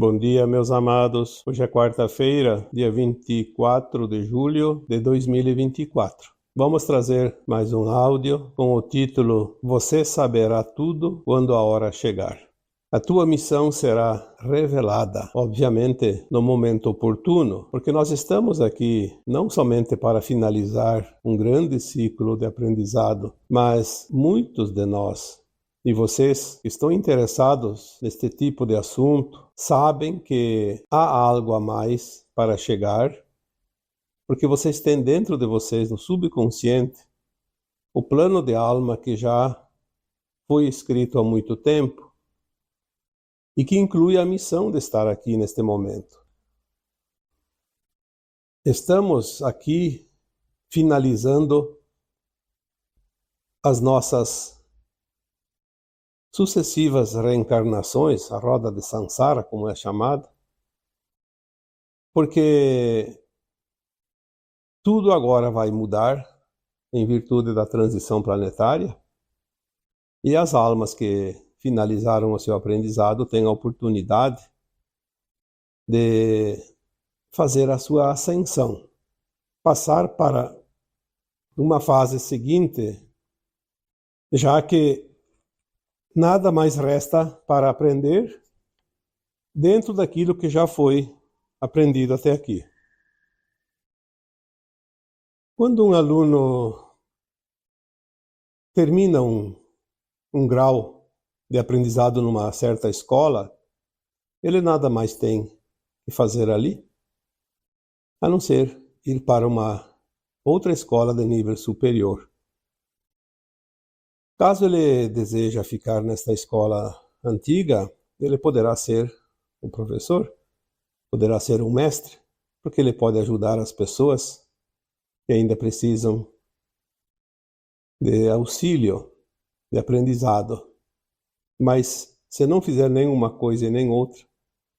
Bom dia, meus amados. Hoje é quarta-feira, dia 24 de julho de 2024. Vamos trazer mais um áudio com o título Você saberá tudo quando a hora chegar. A tua missão será revelada, obviamente, no momento oportuno, porque nós estamos aqui não somente para finalizar um grande ciclo de aprendizado, mas muitos de nós e vocês que estão interessados neste tipo de assunto sabem que há algo a mais para chegar, porque vocês têm dentro de vocês, no subconsciente, o plano de alma que já foi escrito há muito tempo e que inclui a missão de estar aqui neste momento. Estamos aqui finalizando as nossas sucessivas reencarnações, a roda de Sansara, como é chamada, porque tudo agora vai mudar em virtude da transição planetária e as almas que finalizaram o seu aprendizado têm a oportunidade de fazer a sua ascensão, passar para uma fase seguinte, já que nada mais resta para aprender dentro daquilo que já foi aprendido até aqui. Quando um aluno termina um grau de aprendizado numa certa escola, ele nada mais tem que fazer ali, a não ser ir para uma outra escola de nível superior. Caso ele deseja ficar nesta escola antiga, ele poderá ser um professor, poderá ser um mestre, porque ele pode ajudar as pessoas que ainda precisam de auxílio, de aprendizado. Mas se não fizer nenhuma coisa e nem outra,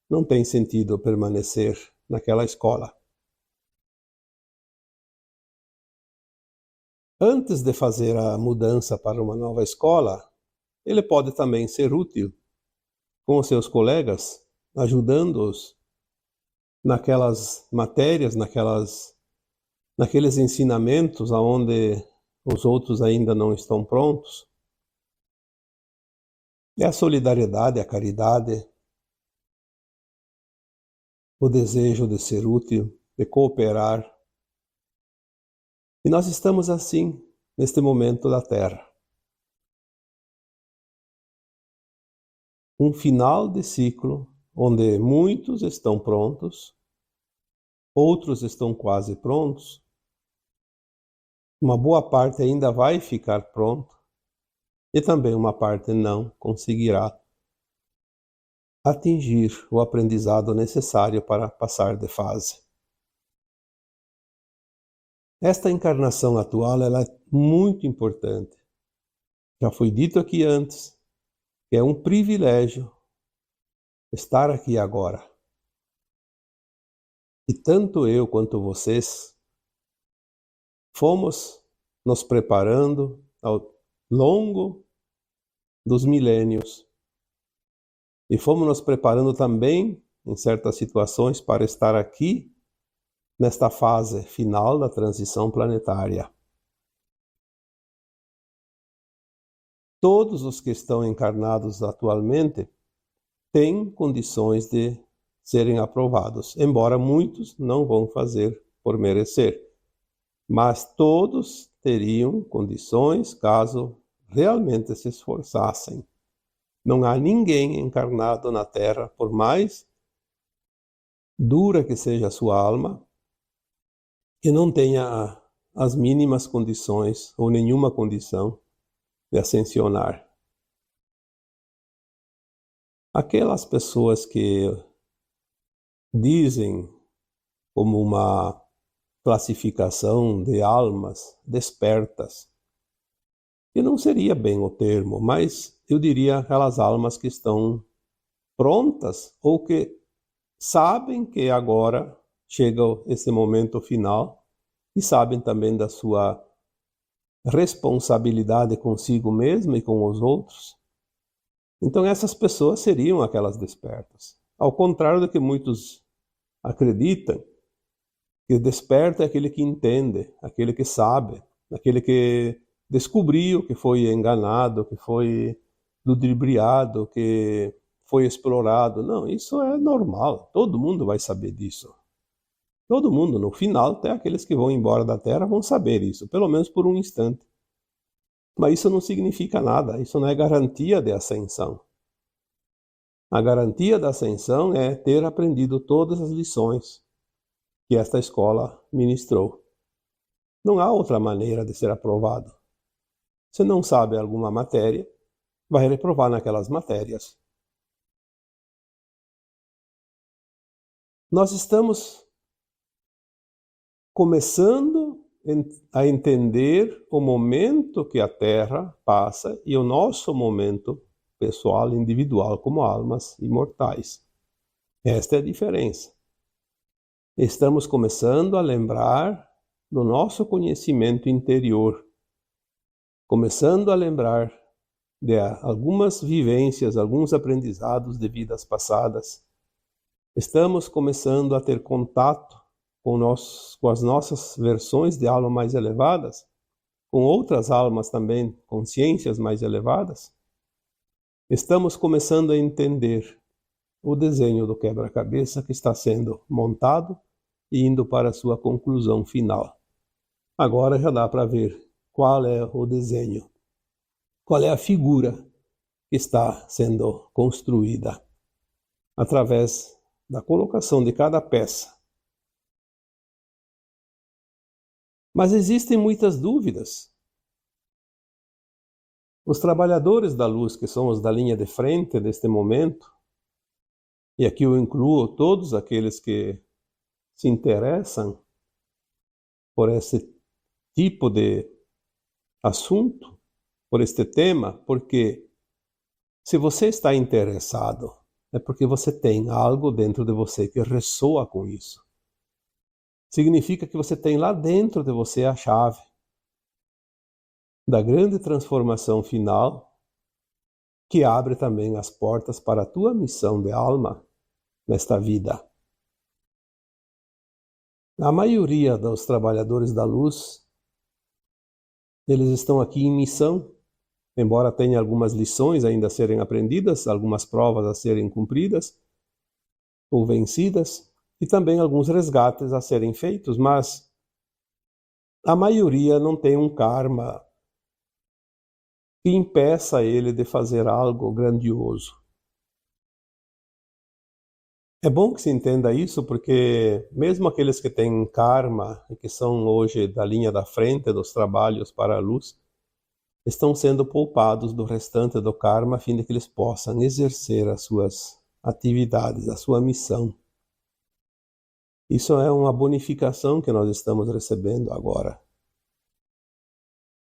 não tem sentido permanecer naquela escola. Antes de fazer a mudança para uma nova escola, ele pode também ser útil com os seus colegas, ajudando-os naquelas matérias, naqueles ensinamentos aonde os outros ainda não estão prontos. É a solidariedade, a caridade, o desejo de ser útil, de cooperar. E nós estamos assim, neste momento da Terra. Um final de ciclo, onde muitos estão prontos, outros estão quase prontos, uma boa parte ainda vai ficar pronto, e também uma parte não conseguirá atingir o aprendizado necessário para passar de fase. Esta encarnação atual ela é muito importante. Já foi dito aqui antes que é um privilégio estar aqui agora. E tanto eu quanto vocês fomos nos preparando ao longo dos milênios e fomos nos preparando também em certas situações para estar aqui nesta fase final da transição planetária. Todos os que estão encarnados atualmente têm condições de serem aprovados, embora muitos não vão fazer por merecer. Mas todos teriam condições caso realmente se esforçassem. Não há ninguém encarnado na Terra, por mais dura que seja a sua alma, que não tenha as mínimas condições ou nenhuma condição de ascensionar. Aquelas pessoas que dizem como uma classificação de almas despertas, que não seria bem o termo, mas eu diria aquelas almas que estão prontas ou que sabem que agora chega esse momento final e sabem também da sua responsabilidade consigo mesmo e com os outros. Então essas pessoas seriam aquelas despertas. Ao contrário do que muitos acreditam, que desperta é aquele que entende, aquele que sabe, aquele que descobriu que foi enganado, que foi ludibriado, que foi explorado. Não, isso é normal, todo mundo vai saber disso. Todo mundo, no final, até aqueles que vão embora da Terra vão saber isso, pelo menos por um instante. Mas isso não significa nada, isso não é garantia de ascensão. A garantia da ascensão é ter aprendido todas as lições que esta escola ministrou. Não há outra maneira de ser aprovado. Se não sabe alguma matéria, vai reprovar naquelas matérias. Nós estamos começando a entender o momento que a Terra passa e o nosso momento pessoal, individual, como almas imortais. Esta é a diferença. Estamos começando a lembrar do nosso conhecimento interior, começando a lembrar de algumas vivências, alguns aprendizados de vidas passadas. Estamos começando a ter contato com as nossas versões de alma mais elevadas, com outras almas também, consciências mais elevadas. Estamos começando a entender o desenho do quebra-cabeça que está sendo montado e indo para a sua conclusão final. Agora já dá para ver qual é o desenho, qual é a figura que está sendo construída através da colocação de cada peça. Mas existem muitas dúvidas. Os trabalhadores da luz, que são os da linha de frente deste momento, e aqui eu incluo todos aqueles que se interessam por esse tipo de assunto, por este tema, porque se você está interessado, é porque você tem algo dentro de você que ressoa com isso. Significa que você tem lá dentro de você a chave da grande transformação final, que abre também as portas para a tua missão de alma nesta vida. A maioria dos trabalhadores da luz, eles estão aqui em missão, embora tenha algumas lições ainda a serem aprendidas, algumas provas a serem cumpridas ou vencidas, e também alguns resgates a serem feitos, mas a maioria não tem um karma que impeça ele de fazer algo grandioso. É bom que se entenda isso, porque mesmo aqueles que têm karma e que são hoje da linha da frente dos trabalhos para a luz, estão sendo poupados do restante do karma a fim de que eles possam exercer as suas atividades, a sua missão. Isso é uma bonificação que nós estamos recebendo agora.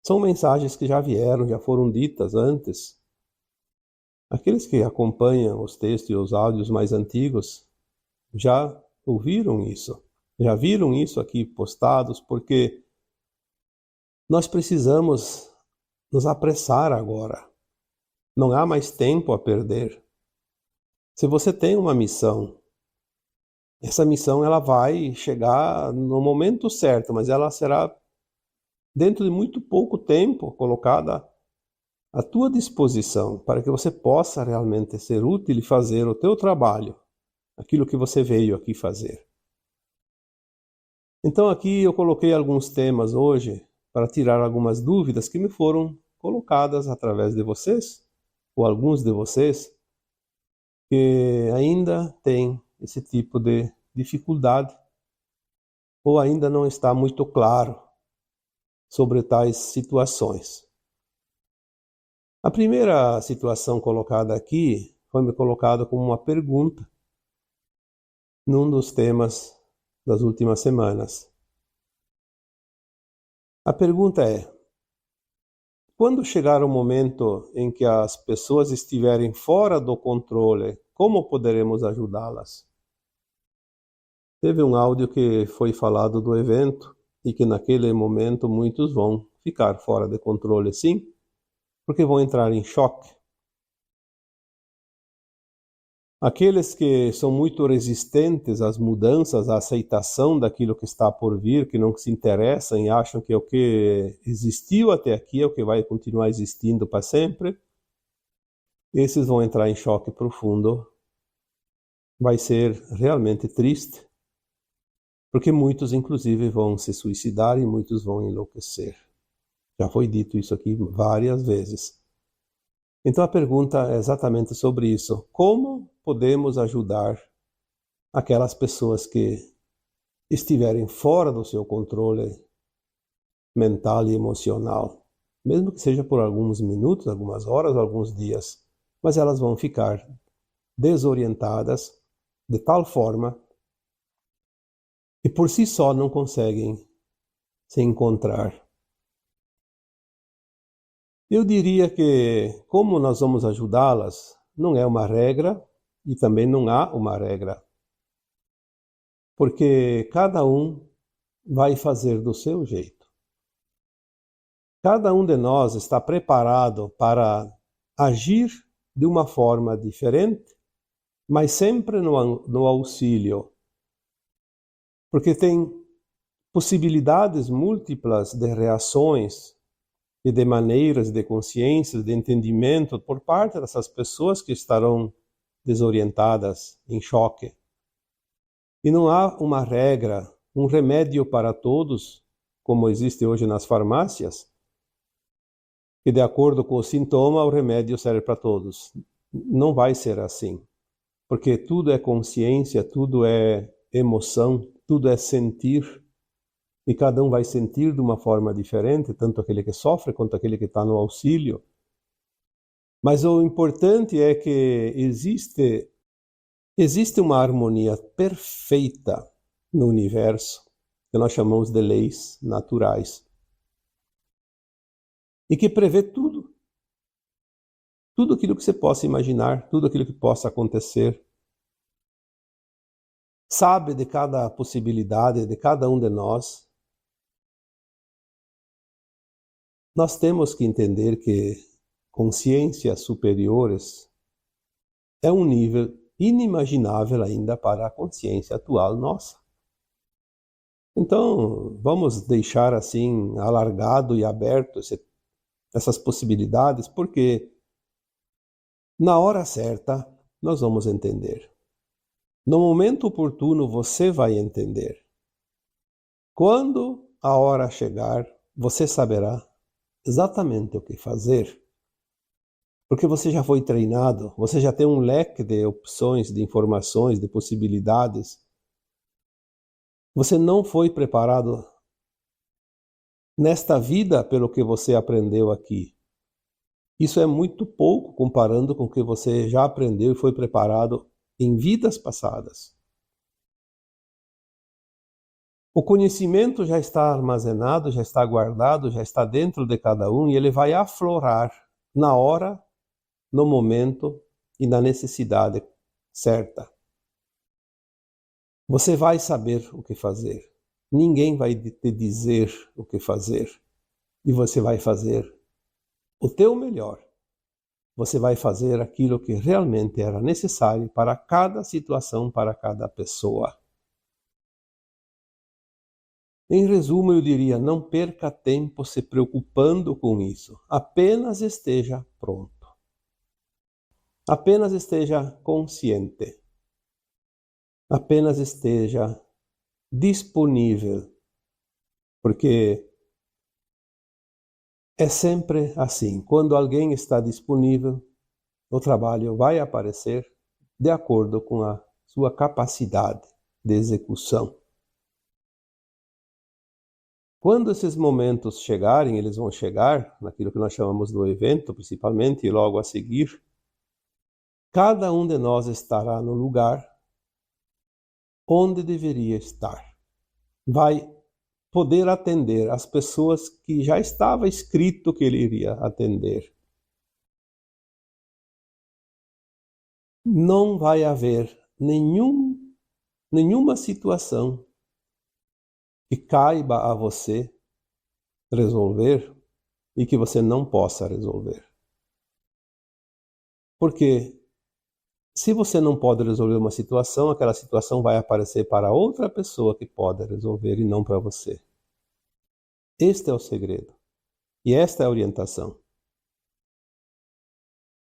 São mensagens que já vieram, já foram ditas antes. Aqueles que acompanham os textos e os áudios mais antigos já ouviram isso, já viram isso aqui postados, porque nós precisamos nos apressar agora. Não há mais tempo a perder. Se você tem uma missão, essa missão ela vai chegar no momento certo, mas ela será dentro de muito pouco tempo colocada à tua disposição para que você possa realmente ser útil e fazer o teu trabalho, aquilo que você veio aqui fazer. Então aqui eu coloquei alguns temas hoje para tirar algumas dúvidas que me foram colocadas através de vocês, ou alguns de vocês, que ainda têm esse tipo de dificuldade, ou ainda não está muito claro sobre tais situações. A primeira situação colocada aqui foi me colocada como uma pergunta num dos temas das últimas semanas. A pergunta é: quando chegar o momento em que as pessoas estiverem fora do controle, como poderemos ajudá-las? Teve um áudio que foi falado do evento e que naquele momento muitos vão ficar fora de controle, sim, porque vão entrar em choque. Aqueles que são muito resistentes às mudanças, à aceitação daquilo que está por vir, que não se interessam e acham que o que existiu até aqui é o que vai continuar existindo para sempre, esses vão entrar em choque profundo. Vai ser realmente triste, porque muitos, inclusive, vão se suicidar e muitos vão enlouquecer. Já foi dito isso aqui várias vezes. Então a pergunta é exatamente sobre isso. Como podemos ajudar aquelas pessoas que estiverem fora do seu controle mental e emocional? Mesmo que seja por alguns minutos, algumas horas, alguns dias. Mas elas vão ficar desorientadas de tal forma que por si só não conseguem se encontrar. Eu diria que como nós vamos ajudá-las, não é uma regra e também não há uma regra. Porque cada um vai fazer do seu jeito. Cada um de nós está preparado para agir de uma forma diferente, mas sempre no auxílio. Porque tem possibilidades múltiplas de reações e de maneiras de consciência, de entendimento por parte dessas pessoas que estarão desorientadas, em choque. E não há uma regra, um remédio para todos, como existe hoje nas farmácias, que de acordo com o sintoma o remédio serve para todos. Não vai ser assim, porque tudo é consciência, tudo é emoção, tudo é sentir, e cada um vai sentir de uma forma diferente, tanto aquele que sofre quanto aquele que está no auxílio. Mas o importante é que existe uma harmonia perfeita no universo, que nós chamamos de leis naturais, e que prevê tudo. Tudo aquilo que você possa imaginar, tudo aquilo que possa acontecer. Sabe de cada possibilidade, de cada um de nós. Nós temos que entender que consciências superiores é um nível inimaginável ainda para a consciência atual nossa. Então, vamos deixar assim alargado e aberto essas possibilidades, porque na hora certa nós vamos entender. No momento oportuno você vai entender. Quando a hora chegar, você saberá exatamente o que fazer. Porque você já foi treinado, você já tem um leque de opções, de informações, de possibilidades. Você não foi preparado nesta vida pelo que você aprendeu aqui. Isso é muito pouco comparando com o que você já aprendeu e foi preparado em vidas passadas. O conhecimento já está armazenado, já está guardado, já está dentro de cada um e ele vai aflorar na hora, no momento e na necessidade certa. Você vai saber o que fazer. Ninguém vai te dizer o que fazer. E você vai fazer o teu melhor. Você vai fazer aquilo que realmente era necessário para cada situação, para cada pessoa. Em resumo, eu diria, não perca tempo se preocupando com isso. Apenas esteja pronto. Apenas esteja consciente. Apenas esteja disponível. Porque é sempre assim. Quando alguém está disponível, o trabalho vai aparecer de acordo com a sua capacidade de execução. Quando esses momentos chegarem, eles vão chegar naquilo que nós chamamos do evento, principalmente, e logo a seguir, cada um de nós estará no lugar onde deveria estar. Vai poder atender as pessoas que já estava escrito que ele iria atender. Não vai haver nenhuma situação que caiba a você resolver e que você não possa resolver. Porque Se você não pode resolver uma situação, aquela situação vai aparecer para outra pessoa que pode resolver e não para você. Este é o segredo. E esta é a orientação.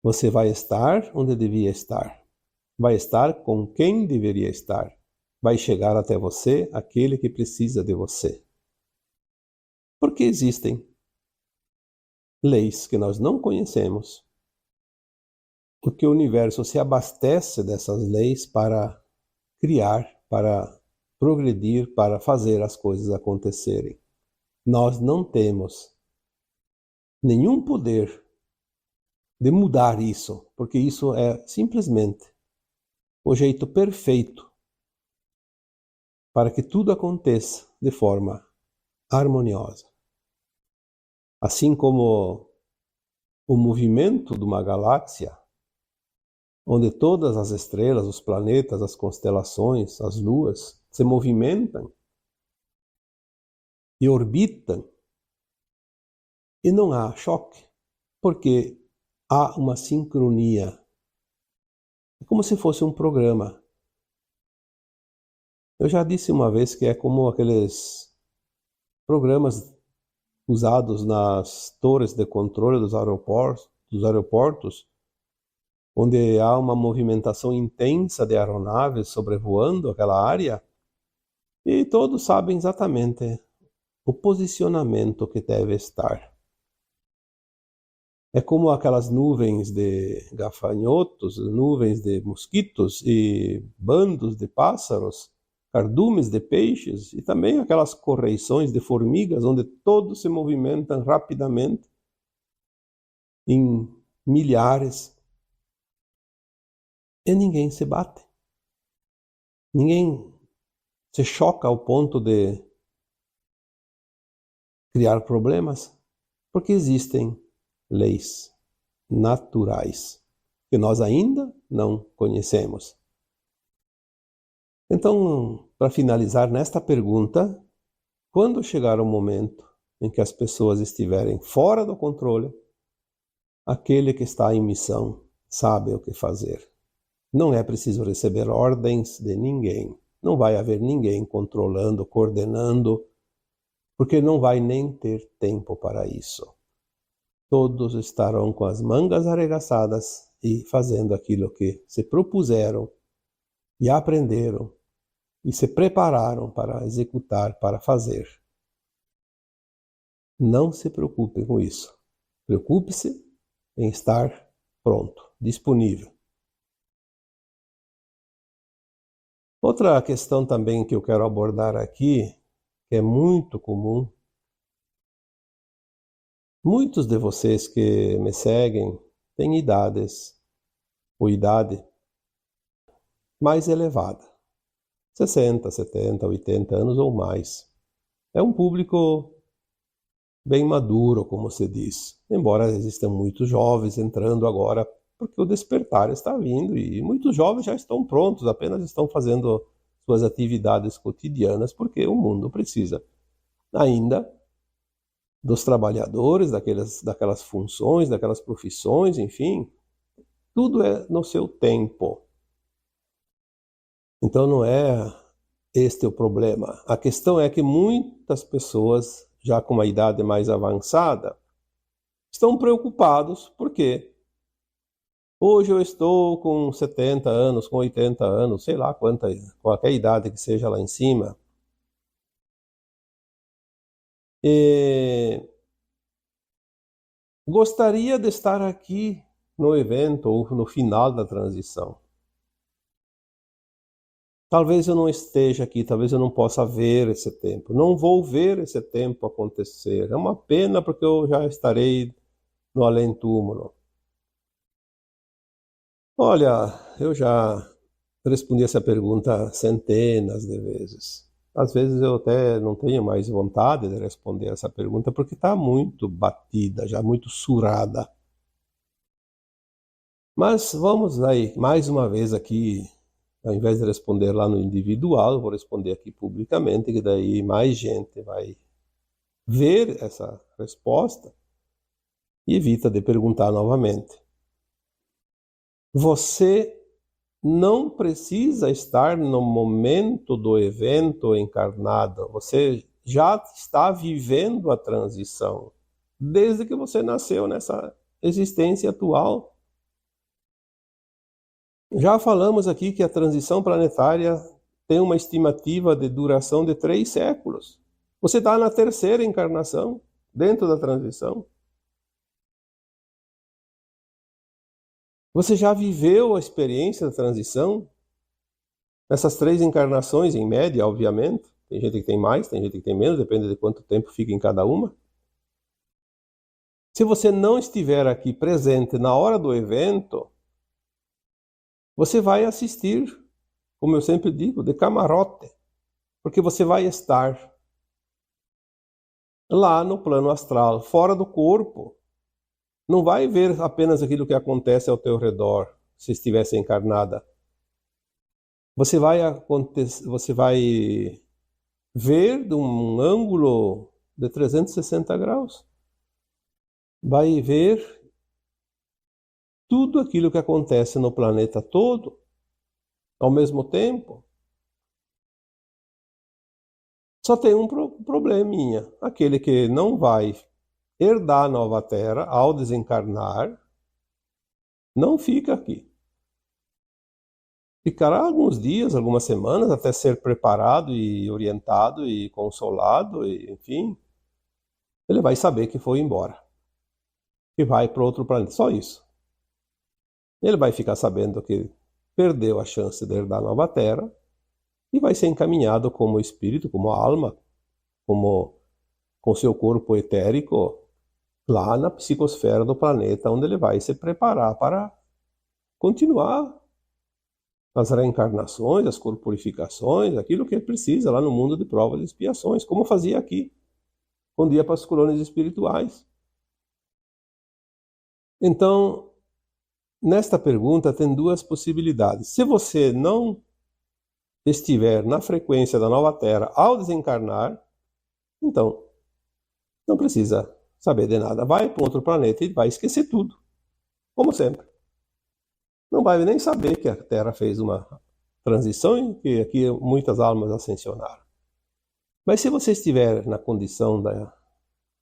Você vai estar onde devia estar. Vai estar com quem deveria estar. Vai chegar até você aquele que precisa de você. Porque existem leis que nós não conhecemos, porque o universo se abastece dessas leis para criar, para progredir, para fazer as coisas acontecerem. Nós não temos nenhum poder de mudar isso, porque isso é simplesmente o jeito perfeito para que tudo aconteça de forma harmoniosa. Assim como o movimento de uma galáxia, onde todas as estrelas, os planetas, as constelações, as luas se movimentam e orbitam, e não há choque, porque há uma sincronia. É como se fosse um programa. Eu já disse uma vez que é como aqueles programas usados nas torres de controle dos aeroportos, onde há uma movimentação intensa de aeronaves sobrevoando aquela área, e todos sabem exatamente o posicionamento que deve estar. É como aquelas nuvens de gafanhotos, nuvens de mosquitos e bandos de pássaros, cardumes de peixes e também aquelas correições de formigas, onde todos se movimentam rapidamente em milhares e ninguém se bate. Ninguém se choca ao ponto de criar problemas, porque existem leis naturais que nós ainda não conhecemos. Então, para finalizar nesta pergunta, quando chegar o momento em que as pessoas estiverem fora do controle, aquele que está em missão sabe o que fazer. Não é preciso receber ordens de ninguém. Não vai haver ninguém controlando, coordenando, porque não vai nem ter tempo para isso. Todos estarão com as mangas arregaçadas e fazendo aquilo que se propuseram e aprenderam e se prepararam para executar, para fazer. Não se preocupe com isso. Preocupe-se em estar pronto, disponível. Outra questão também que eu quero abordar aqui, que é muito comum. Muitos de vocês que me seguem têm idade mais elevada. 60, 70, 80 anos ou mais. É um público bem maduro, como se diz. Embora existam muitos jovens entrando agora, porque o despertar está vindo e muitos jovens já estão prontos, apenas estão fazendo suas atividades cotidianas, porque o mundo precisa ainda dos trabalhadores, daquelas funções, daquelas profissões, enfim. Tudo é no seu tempo. Então não é este o problema. A questão é que muitas pessoas, já com uma idade mais avançada, estão preocupados porque hoje eu estou com 70 anos, com 80 anos, sei lá qualquer idade que seja lá em cima. E gostaria de estar aqui no evento ou no final da transição. Talvez eu não esteja aqui, talvez eu não possa ver esse tempo. Não vou ver esse tempo acontecer. É uma pena porque eu já estarei no além-túmulo. Olha, eu já respondi essa pergunta centenas de vezes. Às vezes eu até não tenho mais vontade de responder essa pergunta porque está muito batida, já muito surada. Mas vamos aí, mais uma vez aqui, ao invés de responder lá no individual, eu vou responder aqui publicamente, que daí mais gente vai ver essa resposta e evita de perguntar novamente. Você não precisa estar no momento do evento encarnado. Você já está vivendo a transição desde que você nasceu nessa existência atual. Já falamos aqui que a transição planetária tem uma estimativa de duração de 3 séculos. Você está na terceira encarnação dentro da transição. Você já viveu a experiência da transição? Nessas 3 encarnações, em média, obviamente. Tem gente que tem mais, tem gente que tem menos, depende de quanto tempo fica em cada uma. Se você não estiver aqui presente na hora do evento, você vai assistir, como eu sempre digo, de camarote, porque você vai estar lá no plano astral, fora do corpo. Não vai ver apenas aquilo que acontece ao teu redor, se estivesse encarnada. Você vai ver de um ângulo de 360 graus. Vai ver tudo aquilo que acontece no planeta todo, ao mesmo tempo. Só tem um probleminha. Aquele que não vai herdar a nova Terra ao desencarnar, não fica aqui. Ficará alguns dias, algumas semanas, até ser preparado e orientado e consolado, e, enfim. Ele vai saber que foi embora. Que vai para outro planeta. Só isso. Ele vai ficar sabendo que perdeu a chance de herdar a nova Terra e vai ser encaminhado como espírito, como alma, com seu corpo etérico, lá na psicosfera do planeta, onde ele vai se preparar para continuar as reencarnações, as corporificações, aquilo que ele precisa lá no mundo de provas e expiações, como fazia aqui, quando ia para as colônias espirituais. Então, nesta pergunta tem 2 possibilidades. Se você não estiver na frequência da nova Terra ao desencarnar, então não precisa saber de nada. Vai para outro planeta e vai esquecer tudo, como sempre. Não vai nem saber que a Terra fez uma transição e que aqui muitas almas ascensionaram. Mas se você estiver na condição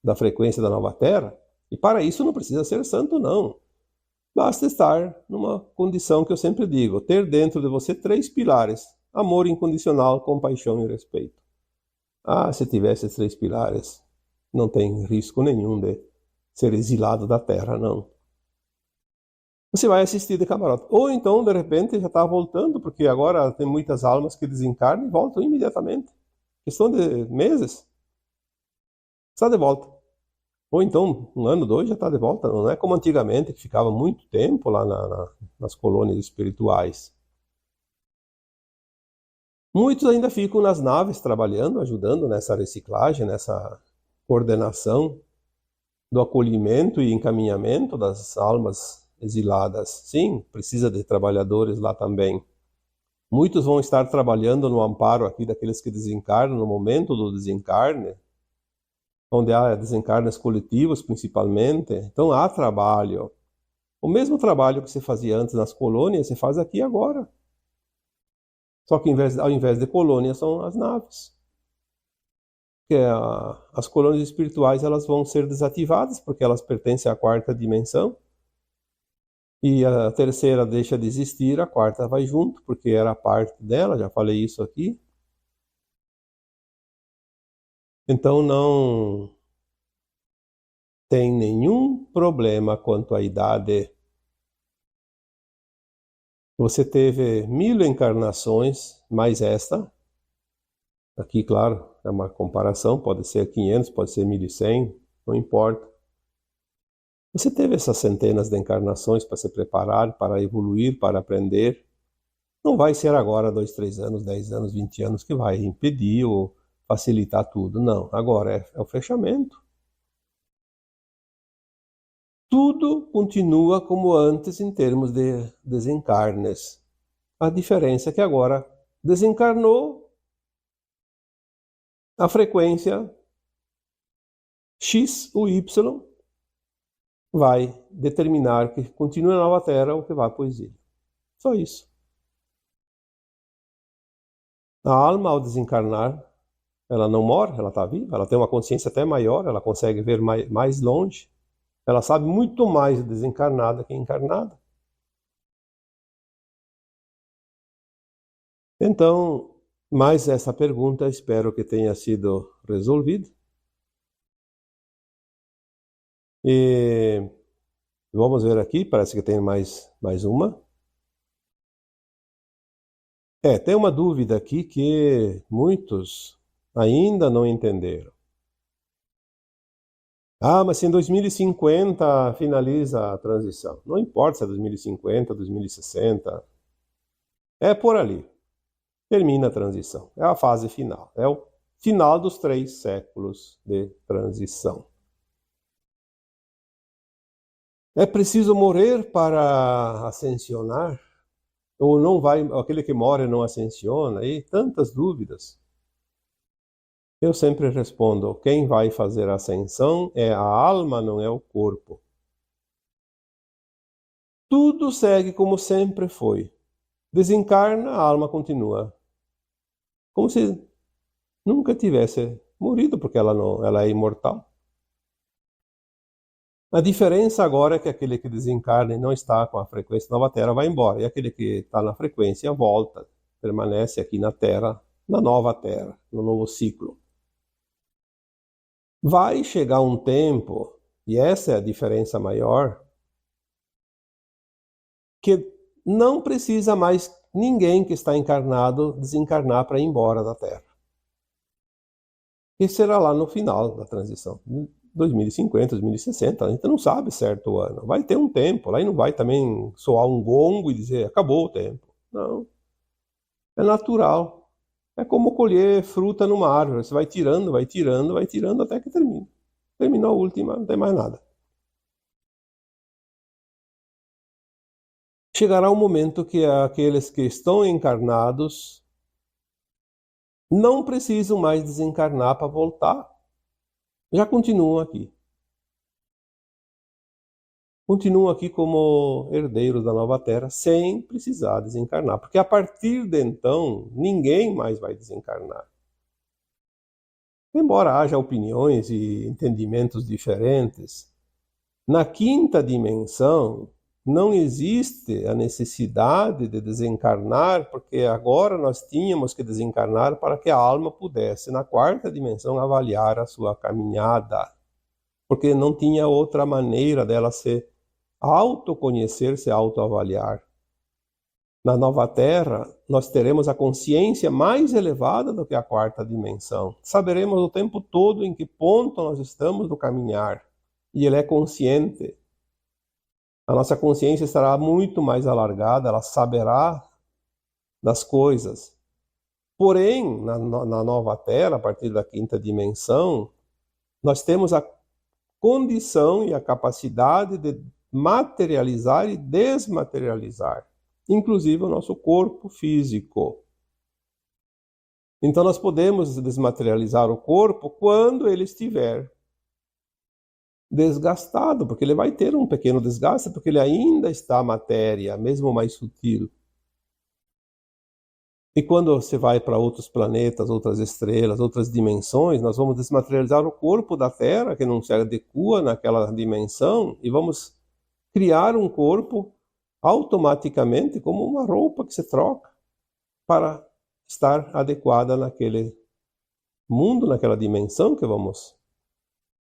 da frequência da nova Terra, e para isso não precisa ser santo, não. Basta estar numa condição que eu sempre digo, ter dentro de você 3 pilares: amor incondicional, compaixão e respeito. Se tivesse esses 3 pilares, não tem risco nenhum de ser exilado da Terra, não. Você vai assistir de camarote. Ou então, de repente, já está voltando, porque agora tem muitas almas que desencarnam e voltam imediatamente. Questão de meses. Está de volta. Ou então, 1 ano, 2, já está de volta. Não é como antigamente, que ficava muito tempo lá nas colônias espirituais. Muitos ainda ficam nas naves trabalhando, ajudando nessa reciclagem, nessa coordenação do acolhimento e encaminhamento das almas exiladas. Sim, precisa de trabalhadores lá também. Muitos vão estar trabalhando no amparo aqui daqueles que desencarnam, no momento do desencarne, onde há desencarnes coletivos principalmente. Então há trabalho. O mesmo trabalho que se fazia antes nas colônias, se faz aqui agora. Só que ao invés de colônias, são as naves. Porque as colônias espirituais elas vão ser desativadas, porque elas pertencem à 4ª dimensão. E a terceira deixa de existir, a 4ª vai junto, porque era parte dela, já falei isso aqui. Então não tem nenhum problema quanto à idade. Você teve 1000 encarnações, mais esta. Aqui, claro, é uma comparação, pode ser 500, pode ser 1100, não importa. Você teve essas centenas de encarnações para se preparar, para evoluir, para aprender. Não vai ser agora 2, 3 anos, 10 anos, 20 anos que vai impedir ou facilitar tudo. Não, agora é o fechamento. Tudo continua como antes em termos de desencarnes. A diferença é que agora desencarnou, a frequência X ou Y vai determinar que continue na nova Terra ou que vá para o exílio. Só isso. A alma, ao desencarnar, ela não morre, ela está viva, ela tem uma consciência até maior, ela consegue ver mais longe, ela sabe muito mais desencarnada que encarnada. Então, mais essa pergunta espero que tenha sido resolvida. E vamos ver aqui, parece que tem mais uma. Tem uma dúvida aqui que muitos ainda não entenderam. Mas se em 2050 finaliza a transição. Não importa se é 2050, 2060. É por ali. Termina a transição. É a fase final. É o final dos 3 séculos de transição. É preciso morrer para ascensionar? Ou não vai, aquele que morre não ascensiona? E tantas dúvidas. Eu sempre respondo, quem vai fazer a ascensão é a alma, não é o corpo. Tudo segue como sempre foi. Desencarna, a alma continua. Como se nunca tivesse morrido, porque ela é imortal. A diferença agora é que aquele que desencarna e não está com a frequência nova Terra vai embora. E aquele que está na frequência volta, permanece aqui na Terra, na nova Terra, no novo ciclo. Vai chegar um tempo, e essa é a diferença maior, que não precisa mais ninguém que está encarnado desencarnar para ir embora da Terra. E será lá no final da transição, 2050, 2060, a gente não sabe certo o ano. Vai ter um tempo, lá e não vai também soar um gongo e dizer acabou o tempo. Não. É natural. É como colher fruta numa árvore. Você vai tirando, vai tirando, vai tirando até que termina. Terminou a última, não tem mais nada. Chegará um momento que aqueles que estão encarnados não precisam mais desencarnar para voltar. Já continuam aqui. Continuam aqui como herdeiros da nova Terra, sem precisar desencarnar. Porque a partir de então, ninguém mais vai desencarnar. Embora haja opiniões e entendimentos diferentes, na quinta dimensão não existe a necessidade de desencarnar, porque agora nós tínhamos que desencarnar para que a alma pudesse, na quarta dimensão, avaliar a sua caminhada. Porque não tinha outra maneira dela se autoconhecer, se autoavaliar. Na nova Terra, nós teremos a consciência mais elevada do que a quarta dimensão. Saberemos o tempo todo em que ponto nós estamos no caminhar. E ele é consciente. A nossa consciência estará muito mais alargada, ela saberá das coisas. Porém, na nova Terra, a partir da quinta dimensão, nós temos a condição e a capacidade de materializar e desmaterializar, inclusive o nosso corpo físico. Então nós podemos desmaterializar o corpo quando ele estiver desgastado, porque ele vai ter um pequeno desgaste, porque ele ainda está matéria, mesmo mais sutil. E quando você vai para outros planetas, outras estrelas, outras dimensões, nós vamos desmaterializar o corpo da Terra, que não se adequa naquela dimensão, e vamos criar um corpo automaticamente como uma roupa que se troca para estar adequada naquele mundo, naquela dimensão que vamos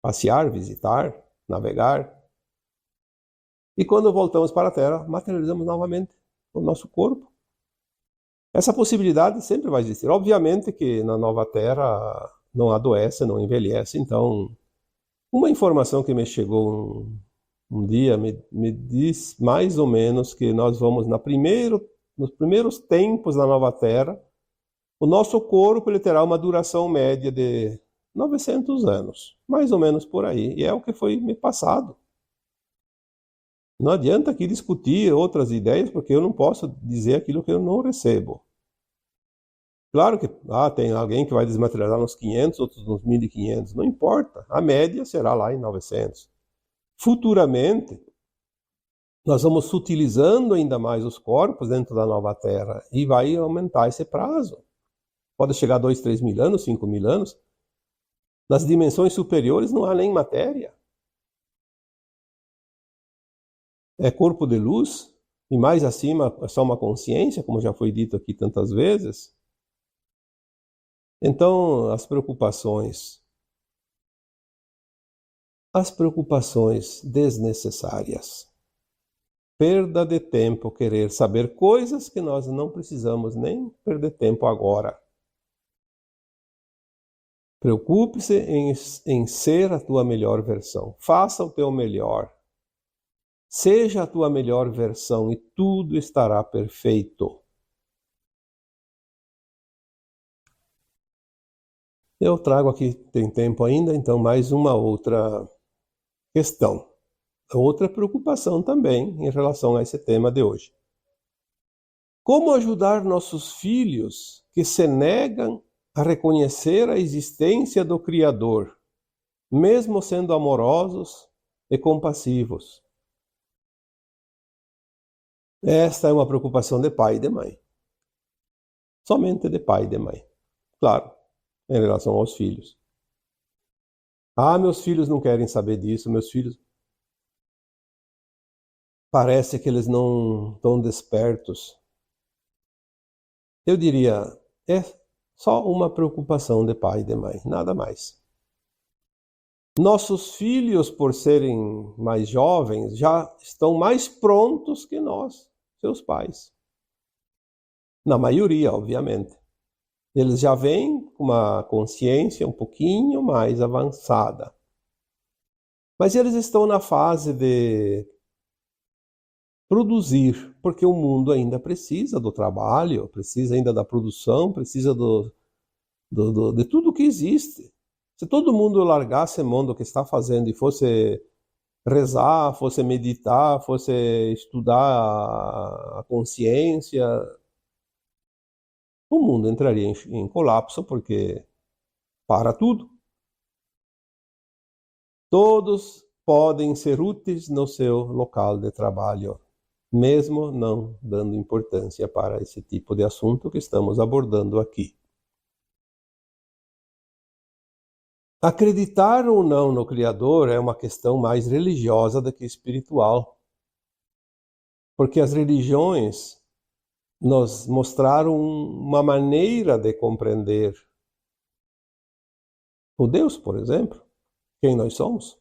passear, visitar, navegar. E quando voltamos para a Terra, materializamos novamente o nosso corpo. Essa possibilidade sempre vai existir. Obviamente que na nova Terra não adoece, não envelhece. Então, uma informação que me chegou um dia me diz mais ou menos que nós vamos nos primeiros tempos da nova Terra, o nosso corpo ele terá uma duração média de 900 anos, mais ou menos por aí. E é o que foi me passado. Não adianta aqui discutir outras ideias, porque eu não posso dizer aquilo que eu não recebo. Claro que tem alguém que vai desmaterializar nos 500, outros nos 1500, não importa. A média será lá em 900. Futuramente, nós vamos sutilizando ainda mais os corpos dentro da nova Terra e vai aumentar esse prazo. Pode chegar a 2, 3 mil anos, 5 mil anos. Nas dimensões superiores não há nem matéria. É corpo de luz, e mais acima é só uma consciência, como já foi dito aqui tantas vezes. Então, as preocupações desnecessárias. Perda de tempo querer saber coisas que nós não precisamos nem perder tempo agora. Preocupe-se em ser a tua melhor versão. Faça o teu melhor. Seja a tua melhor versão e tudo estará perfeito. Eu trago aqui, tem tempo ainda, então mais uma outra questão. Outra preocupação também em relação a esse tema de hoje. Como ajudar nossos filhos que se negam a reconhecer a existência do Criador, mesmo sendo amorosos e compassivos? Esta é uma preocupação de pai e de mãe. Somente de pai e de mãe. Claro, em relação aos filhos. Ah, meus filhos não querem saber disso, meus filhos... Parece que eles não estão despertos. Eu diria, é só uma preocupação de pai e de mãe, nada mais. Nossos filhos, por serem mais jovens, já estão mais prontos que nós, seus pais. Na maioria, obviamente. Eles já vêm com uma consciência um pouquinho mais avançada. Mas eles estão na fase de produzir, porque o mundo ainda precisa do trabalho, precisa ainda da produção, precisa de tudo que existe. Se todo mundo largasse a mão do que está fazendo e fosse rezar, fosse meditar, fosse estudar a consciência, o mundo entraria em colapso, porque para tudo. Todos podem ser úteis no seu local de trabalho, mesmo não dando importância para esse tipo de assunto que estamos abordando aqui. Acreditar ou não no Criador é uma questão mais religiosa do que espiritual, porque as religiões nos mostraram uma maneira de compreender o Deus, por exemplo, quem nós somos.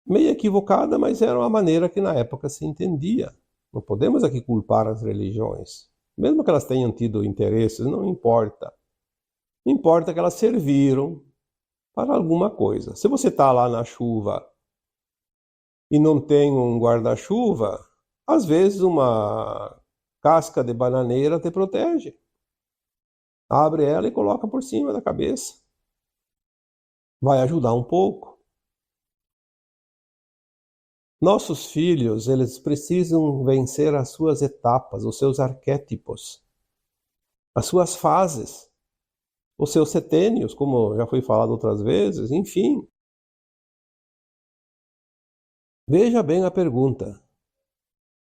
Meio equivocada, mas era uma maneira que na época se entendia. Não podemos aqui culpar as religiões. Mesmo que elas tenham tido interesses, não importa. Importa que elas serviram para alguma coisa. Se você está lá na chuva e não tem um guarda-chuva, às vezes uma casca de bananeira te protege. Abre ela e coloca por cima da cabeça. Vai ajudar um pouco. Nossos filhos, eles precisam vencer as suas etapas, os seus arquétipos, as suas fases, os seus setênios, como já foi falado outras vezes, enfim. Veja bem a pergunta.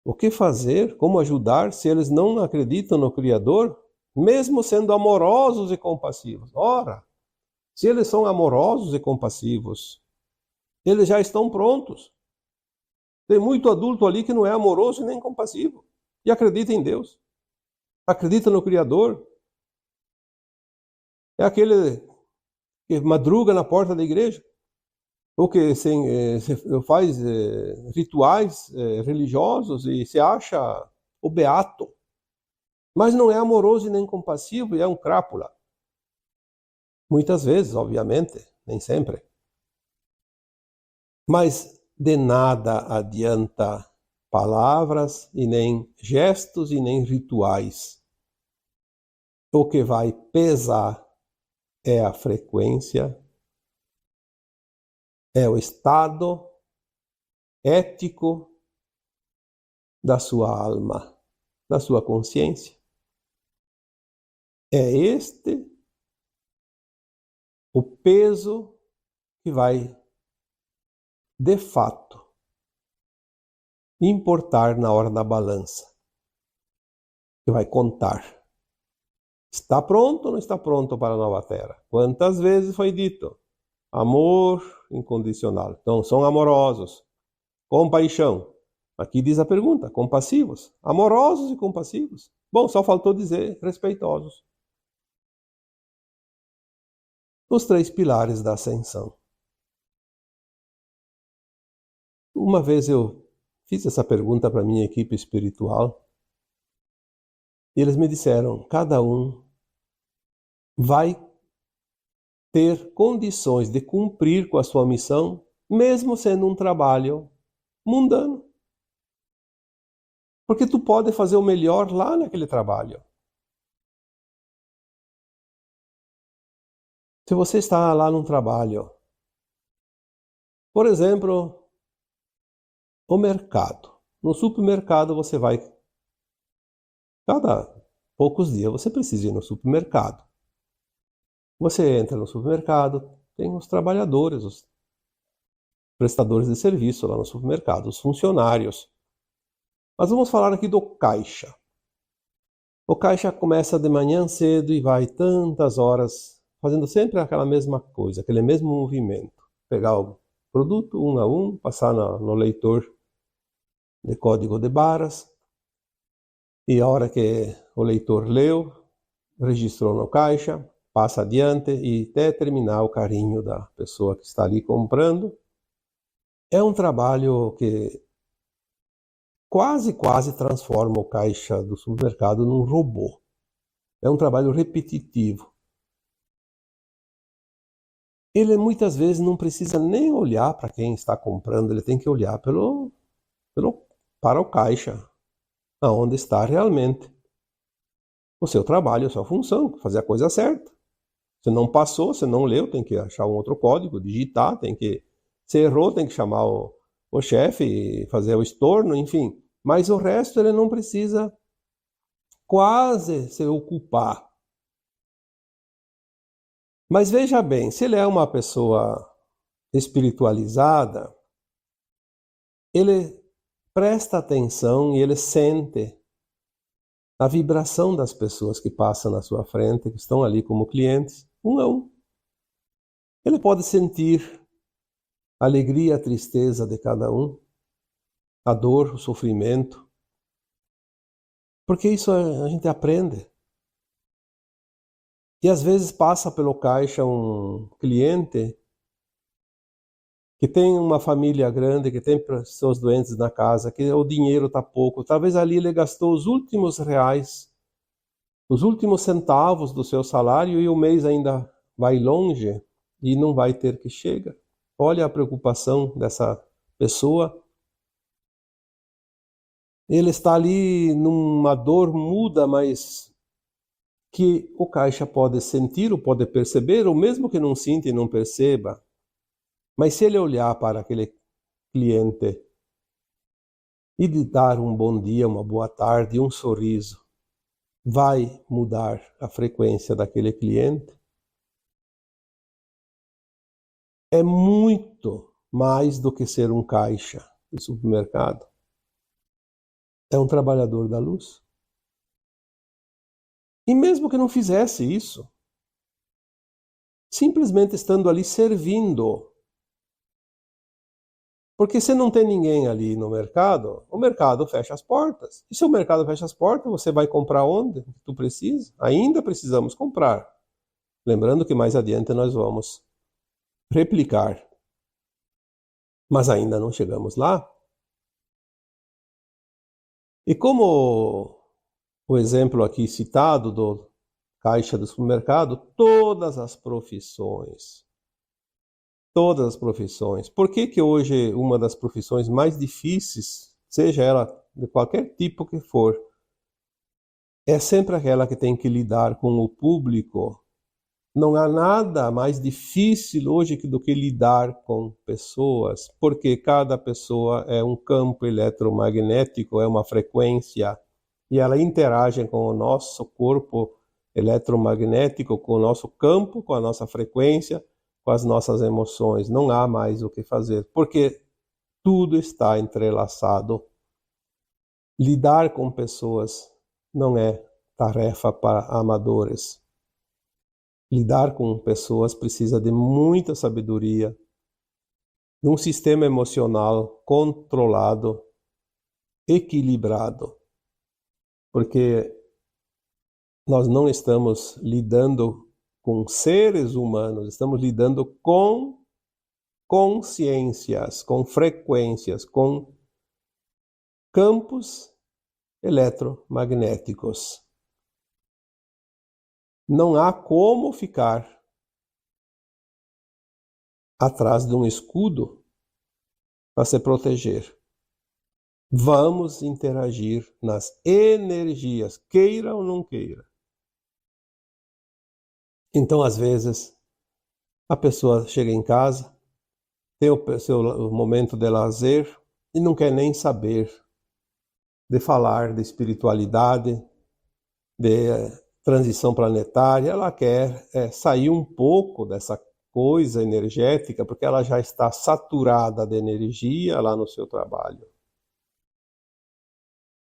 O que fazer, como ajudar, se eles não acreditam no Criador, mesmo sendo amorosos e compassivos? Ora, se eles são amorosos e compassivos, eles já estão prontos. Tem muito adulto ali que não é amoroso e nem compassivo. E acredita em Deus. Acredita no Criador. É aquele que madruga na porta da igreja. Ou que faz rituais religiosos e se acha o beato. Mas não é amoroso e nem compassivo e é um crápula. Muitas vezes, obviamente, nem sempre. Mas de nada adianta palavras e nem gestos e nem rituais. O que vai pesar é a frequência, é o estado ético da sua alma, da sua consciência. É este o peso que vai, de fato, importar na hora da balança, que vai contar. Está pronto ou não está pronto para a nova terra? Quantas vezes foi dito? Amor incondicional. Então, são amorosos. Compaixão. Aqui diz a pergunta, compassivos. Amorosos e compassivos. Bom, só faltou dizer respeitosos. Os 3 pilares da ascensão. Uma vez eu fiz essa pergunta para a minha equipe espiritual e eles me disseram, cada um vai ter condições de cumprir com a sua missão, mesmo sendo um trabalho mundano. Porque tu pode fazer o melhor lá naquele trabalho. Se você está lá num trabalho, por exemplo, o mercado. No supermercado você vai, cada poucos dias você precisa ir no supermercado. Você entra no supermercado, tem os trabalhadores, os prestadores de serviço lá no supermercado, os funcionários. Mas vamos falar aqui do caixa. O caixa começa de manhã cedo e vai tantas horas, fazendo sempre aquela mesma coisa, aquele mesmo movimento. Pegar o produto um a um, passar no leitor de código de barras, e a hora que o leitor leu, registrou no caixa, passa adiante e até terminar o carinho da pessoa que está ali comprando. É um trabalho que quase transforma o caixa do supermercado num robô. É um trabalho repetitivo. Ele muitas vezes não precisa nem olhar para quem está comprando, ele tem que olhar para o caixa, aonde está realmente o seu trabalho, a sua função, fazer a coisa certa. Se não passou, se não leu, tem que achar um outro código, digitar, se errou, tem que chamar o chefe, fazer o estorno, enfim. Mas o resto ele não precisa quase se ocupar. Mas veja bem, se ele é uma pessoa espiritualizada, ele presta atenção e ele sente a vibração das pessoas que passam na sua frente, que estão ali como clientes, um a um. Ele pode sentir a alegria e a tristeza de cada um, a dor, o sofrimento, porque isso a gente aprende. E às vezes passa pelo caixa um cliente que tem uma família grande, que tem pessoas doentes na casa, que o dinheiro está pouco. Talvez ali ele gastou os últimos reais, os últimos centavos do seu salário e o mês ainda vai longe e não vai ter que chegar. Olha a preocupação dessa pessoa. Ele está ali numa dor muda, mas que o caixa pode sentir, ou pode perceber, ou mesmo que não sinta e não perceba. Mas se ele olhar para aquele cliente e lhe dar um bom dia, uma boa tarde, um sorriso, vai mudar a frequência daquele cliente? É muito mais do que ser um caixa de supermercado. É um trabalhador da luz. E mesmo que não fizesse isso, simplesmente estando ali servindo. Porque se não tem ninguém ali no mercado, o mercado fecha as portas. E se o mercado fecha as portas, você vai comprar onde tu precisa? Ainda precisamos comprar. Lembrando que mais adiante nós vamos replicar. Mas ainda não chegamos lá. E como o exemplo aqui citado do caixa do supermercado, todas as profissões. Por que hoje uma das profissões mais difíceis, seja ela de qualquer tipo que for, é sempre aquela que tem que lidar com o público? Não há nada mais difícil hoje do que lidar com pessoas, porque cada pessoa é um campo eletromagnético, é uma frequência, e ela interage com o nosso corpo eletromagnético, com o nosso campo, com a nossa frequência, com as nossas emoções. Não há mais o que fazer, porque tudo está entrelaçado. Lidar com pessoas não é tarefa para amadores. Lidar com pessoas precisa de muita sabedoria, de um sistema emocional controlado, equilibrado, porque nós não estamos lidando com seres humanos, estamos lidando com consciências, com frequências, com campos eletromagnéticos. Não há como ficar atrás de um escudo para se proteger. Vamos interagir nas energias, queira ou não queira. Então, às vezes, a pessoa chega em casa, tem o seu momento de lazer e não quer nem saber de falar de espiritualidade, de transição planetária. Ela quer sair um pouco dessa coisa energética, porque ela já está saturada de energia lá no seu trabalho.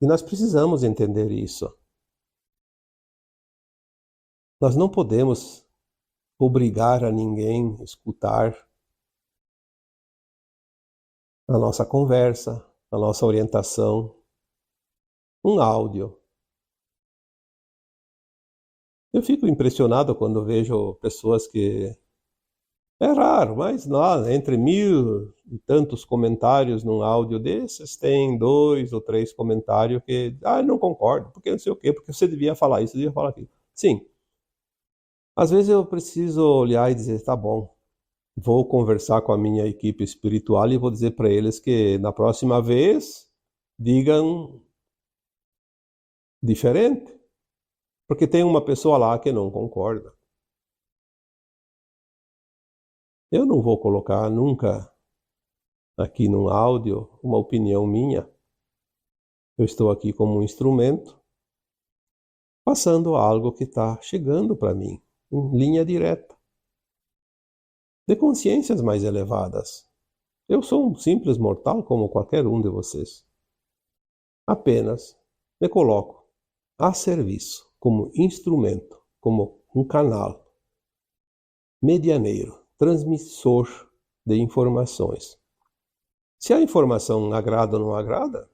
E nós precisamos entender isso. Nós não podemos obrigar a ninguém a escutar a nossa conversa, a nossa orientação, um áudio. Eu fico impressionado quando vejo pessoas que... É raro, mas lá, entre 1000 e tantos comentários num áudio desses, tem 2 ou 3 comentários que... não concordo, porque não sei o quê, porque você devia falar isso, devia falar aquilo. Sim. Às vezes eu preciso olhar e dizer, tá bom, vou conversar com a minha equipe espiritual e vou dizer para eles que na próxima vez digam diferente, porque tem uma pessoa lá que não concorda. Eu não vou colocar nunca aqui num áudio uma opinião minha. Eu estou aqui como um instrumento, passando algo que está chegando para mim, em linha direta, de consciências mais elevadas. Eu sou um simples mortal como qualquer um de vocês. Apenas me coloco a serviço, como instrumento, como um canal, medianeiro, transmissor de informações. Se a informação agrada ou não agrada,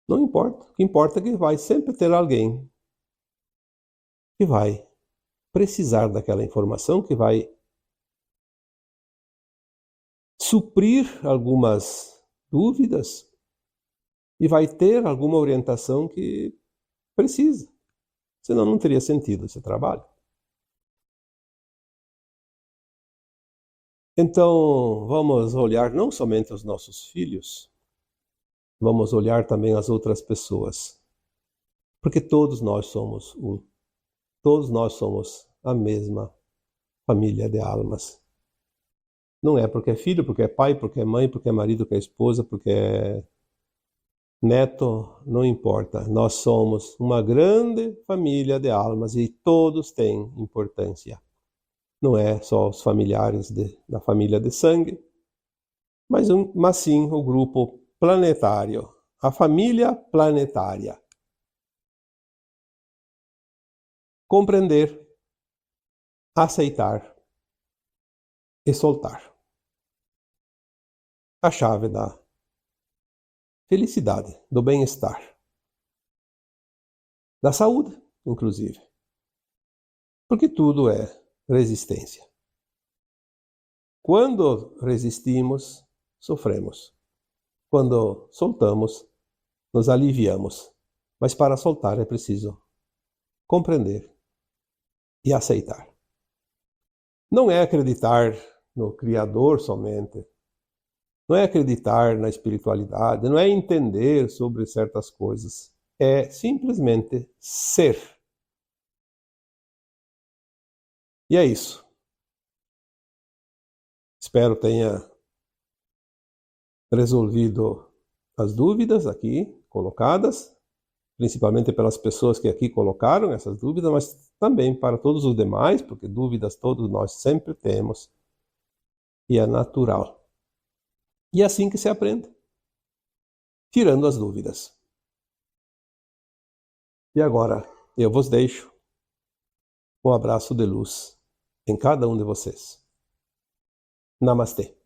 não importa. O que importa é que vai sempre ter alguém que vai precisar daquela informação, que vai suprir algumas dúvidas e vai ter alguma orientação que precisa. Senão não teria sentido esse trabalho. Então, vamos olhar não somente os nossos filhos, vamos olhar também as outras pessoas. Porque todos nós somos um. Todos nós somos a mesma família de almas. Não é porque é filho, porque é pai, porque é mãe, porque é marido, porque é esposa, porque é neto, não importa. Nós somos uma grande família de almas e todos têm importância. Não é só os familiares da família de sangue, mas sim o grupo planetário, a família planetária. Compreender, aceitar e soltar. A chave da felicidade, do bem-estar, da saúde, inclusive. Porque tudo é resistência. Quando resistimos, sofremos. Quando soltamos, nos aliviamos. Mas para soltar é preciso compreender e aceitar. Não é acreditar no Criador somente. Não é acreditar na espiritualidade. Não é entender sobre certas coisas. É simplesmente ser. E é isso. Espero tenha resolvido as dúvidas aqui colocadas, principalmente pelas pessoas que aqui colocaram essas dúvidas, mas também para todos os demais, porque dúvidas todos nós sempre temos, e é natural. E é assim que se aprende, tirando as dúvidas. E agora, Eu vos deixo um abraço de luz em cada um de vocês. Namastê.